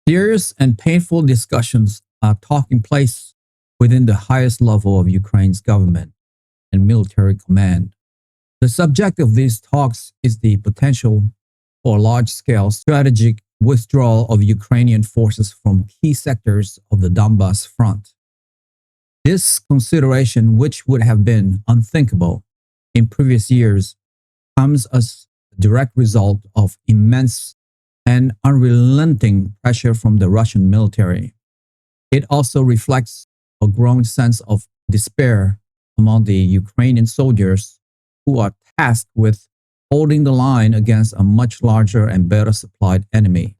Serious and painful discussions are taking place within the highest level of Ukraine's government and military command. The subject of these talks is the potential for large-scale strategic withdrawal of Ukrainian forces from key sectors of the Donbass front. This consideration, which would have been unthinkable in previous years, comes as a direct result of immense and unrelenting pressure from the Russian military. It also reflects a growing sense of despair among the Ukrainian soldiers who are tasked with holding the line against a much larger and better supplied enemy.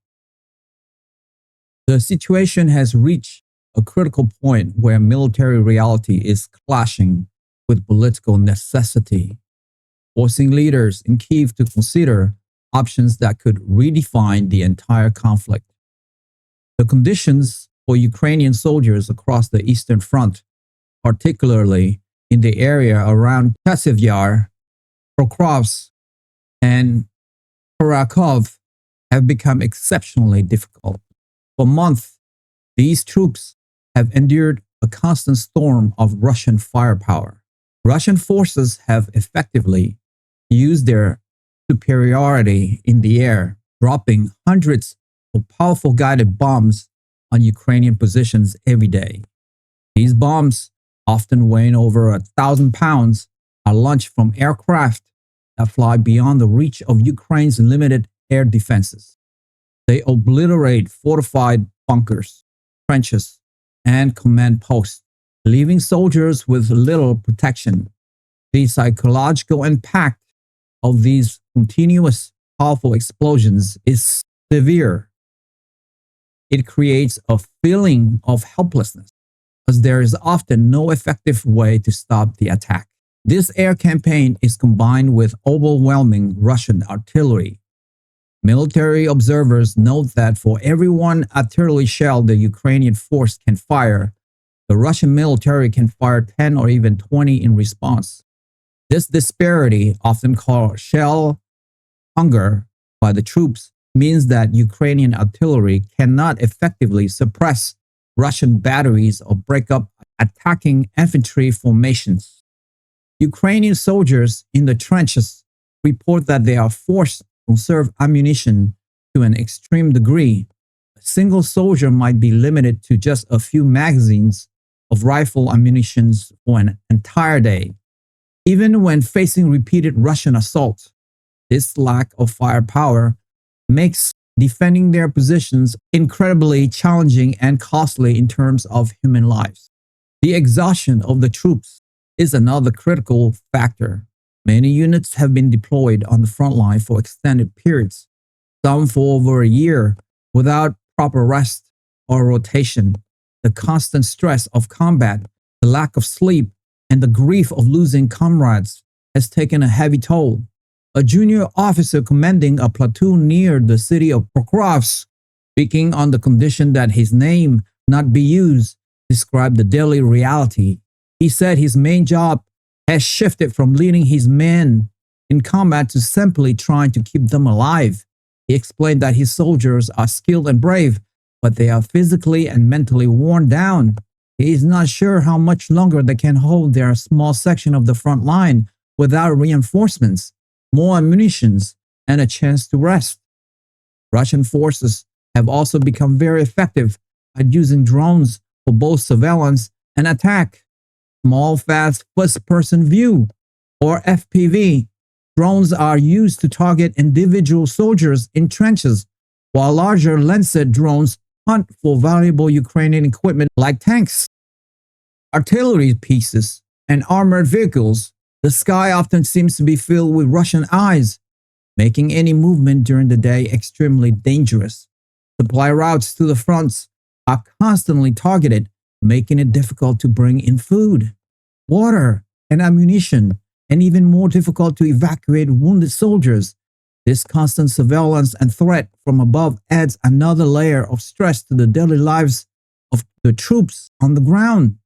The situation has reached a critical point where military reality is clashing with political necessity, forcing leaders in Kiev to consider options that could redefine the entire conflict. The conditions for Ukrainian soldiers across the Eastern Front, particularly in the area around Chasiv, Pokrovsk, and Kharkov, have become exceptionally difficult. For months, these troops have endured a constant storm of Russian firepower. Russian forces have effectively used their superiority in the air, dropping hundreds of powerful guided bombs on Ukrainian positions every day. These bombs, often weighing over 1,000 pounds, are launched from aircraft that fly beyond the reach of Ukraine's limited air defenses. They obliterate fortified bunkers, trenches, and command posts, leaving soldiers with little protection. The psychological impact of these continuous powerful explosions is severe. It creates a feeling of helplessness, as there is often no effective way to stop the attack. This air campaign is combined with overwhelming Russian artillery. Military observers note that for every one artillery shell the Ukrainian force can fire, the Russian military can fire 10 or even 20 in response. This disparity, often called shell hunger by the troops, means that Ukrainian artillery cannot effectively suppress Russian batteries or break up attacking infantry formations. Ukrainian soldiers in the trenches report that they are forced to conserve ammunition to an extreme degree. A single soldier might be limited to just a few magazines of rifle ammunition for an entire day. Even when facing repeated Russian assaults, this lack of firepower makes defending their positions incredibly challenging and costly in terms of human lives. The exhaustion of the troops is another critical factor. Many units have been deployed on the front line for extended periods, some for over a year, without proper rest or rotation. The constant stress of combat, the lack of sleep, and the grief of losing comrades has taken a heavy toll. A junior officer commanding a platoon near the city of Pokrovsk, speaking on the condition that his name not be used, described the daily reality. He said his main job has shifted from leading his men in combat to simply trying to keep them alive. He explained that his soldiers are skilled and brave, but they are physically and mentally worn down. He is not sure how much longer they can hold their small section of the front line without reinforcements, more ammunition, and a chance to rest. Russian forces have also become very effective at using drones for both surveillance and attack. Small, fast first-person view, or FPV, drones are used to target individual soldiers in trenches, while larger Lancet drones hunt for valuable Ukrainian equipment like tanks, artillery pieces, and armored vehicles. The sky often seems to be filled with Russian eyes, making any movement during the day extremely dangerous. Supply routes to the fronts are constantly targeted, making it difficult to bring in food, water, and ammunition, and even more difficult to evacuate wounded soldiers. This constant surveillance and threat from above adds another layer of stress to the daily lives of the troops on the ground.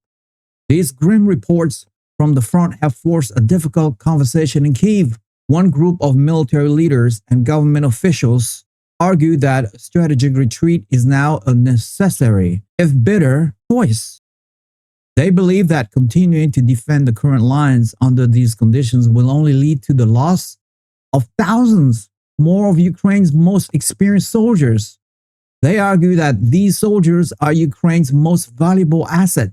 These grim reports from the front have forced a difficult conversation in Kiev. One group of military leaders and government officials argue that strategic retreat is now a necessary, if bitter, choice. They believe that continuing to defend the current lines under these conditions will only lead to the loss of thousands more of Ukraine's most experienced soldiers. They argue that these soldiers are Ukraine's most valuable asset,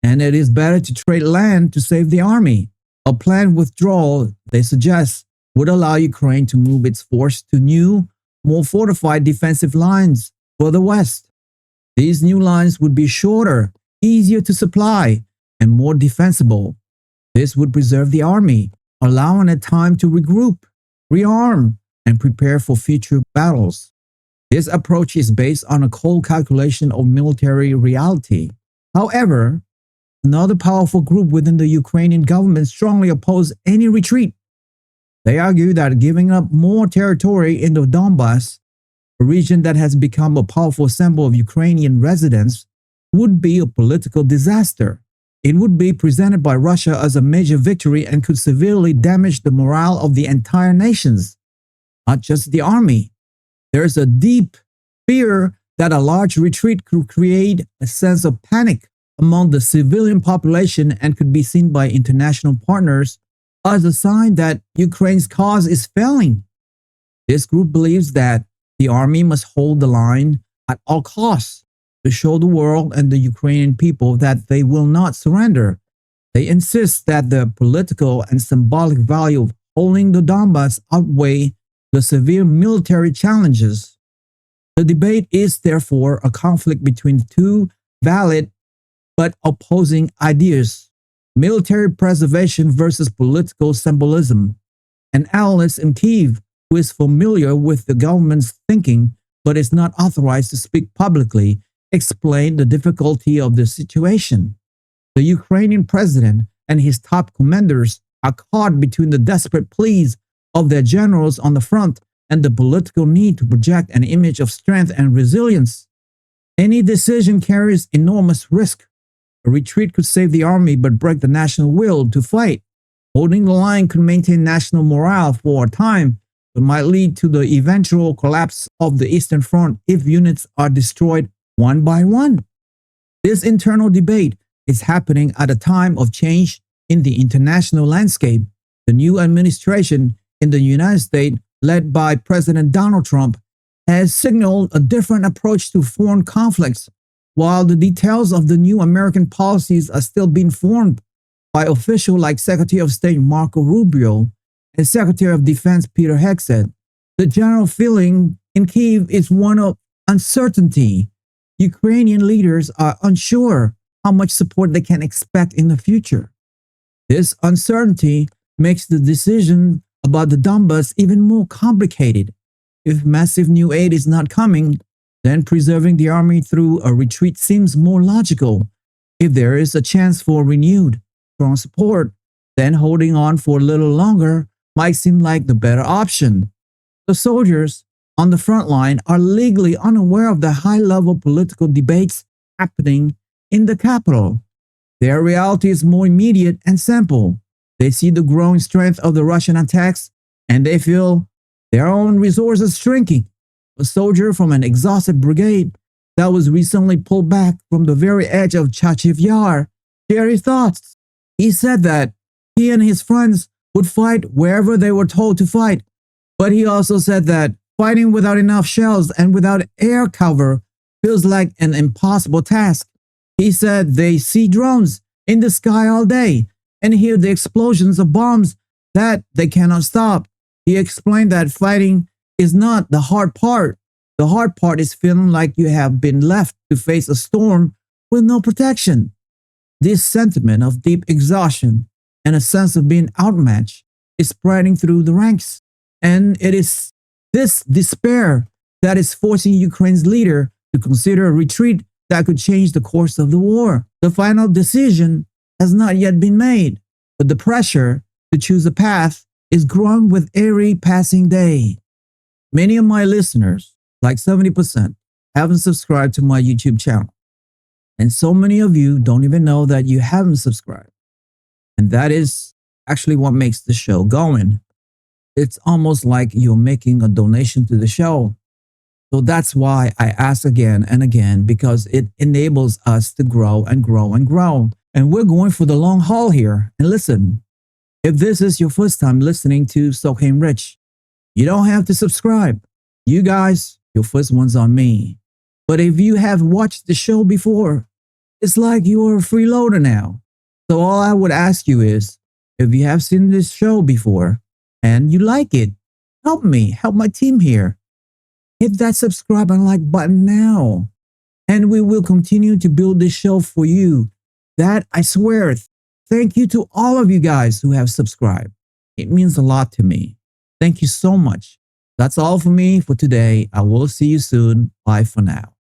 and it is better to trade land to save the army. A planned withdrawal, they suggest, would allow Ukraine to move its force to new, more fortified defensive lines for the West. These new lines would be shorter, easier to supply, and more defensible. This would preserve the army, allowing it time to regroup, rearm, and prepare for future battles. This approach is based on a cold calculation of military reality. However, another powerful group within the Ukrainian government strongly oppose any retreat. They argue that giving up more territory in the Donbass, a region that has become a powerful symbol of Ukrainian residents, would be a political disaster. It would be presented by Russia as a major victory and could severely damage the morale of the entire nations, not just the army. There is a deep fear that a large retreat could create a sense of panic among the civilian population and could be seen by international partners as a sign that Ukraine's cause is failing. This group believes that the army must hold the line at all costs to show the world and the Ukrainian people that they will not surrender. They insist that the political and symbolic value of holding the Donbass outweigh the severe military challenges. The debate is therefore a conflict between two valid but opposing ideas: military preservation versus political symbolism. An analyst in Kiev who is familiar with the government's thinking but is not authorized to speak publicly explained the difficulty of the situation. The Ukrainian president and his top commanders are caught between the desperate pleas of their generals on the front and the political need to project an image of strength and resilience. Any decision carries enormous risk. A retreat could save the army but break the national will to fight. Holding the line could maintain national morale for a time, but might lead to the eventual collapse of the Eastern Front if units are destroyed one by one. This internal debate is happening at a time of change in the international landscape. The new administration in the United States, led by President Donald Trump, has signaled a different approach to foreign conflicts, while the details of the new American policies are still being formed by officials like Secretary of State Marco Rubio and Secretary of Defense Peter Hegseth. The general feeling in Kiev is one of uncertainty. Ukrainian leaders are unsure how much support they can expect in the future. This uncertainty makes the decision about the Donbass even more complicated. If massive new aid is not coming, then preserving the army through a retreat seems more logical. If there is a chance for renewed, strong support, then holding on for a little longer might seem like the better option. The soldiers on the front line are legally unaware of the high-level political debates happening in the capital. Their reality is more immediate and simple. They see the growing strength of the Russian attacks, and they feel their own resources shrinking. A soldier from an exhausted brigade that was recently pulled back from the very edge of Chachiv Yar shared his thoughts. He said that he and his friends would fight wherever they were told to fight, but he also said that fighting without enough shells and without air cover feels like an impossible task. He said they see drones in the sky all day and hear the explosions of bombs that they cannot stop. He explained that fighting is not the hard part. The hard part is feeling like you have been left to face a storm with no protection. This sentiment of deep exhaustion and a sense of being outmatched is spreading through the ranks. And it is this despair that is forcing Ukraine's leader to consider a retreat that could change the course of the war. The final decision has not yet been made, but the pressure to choose a path is growing with every passing day. Many of my listeners, like 70%, haven't subscribed to my YouTube channel. And so many of you don't even know that you haven't subscribed. And that is actually what makes the show going. It's almost like you're making a donation to the show. So that's why I ask again and again, because it enables us to grow and grow and grow. And we're going for the long haul here. And listen, if this is your first time listening to So Came Rich, you don't have to subscribe. You guys, your first one's on me. But if you have watched the show before, it's like you're a freeloader now. So all I would ask you is, if you have seen this show before and you like it, help me, help my team here. Hit that subscribe and like button now. And we will continue to build this show for you. That I swear, thank you to all of you guys who have subscribed. It means a lot to me. Thank you so much. That's all for me for today. I will see you soon. Bye for now.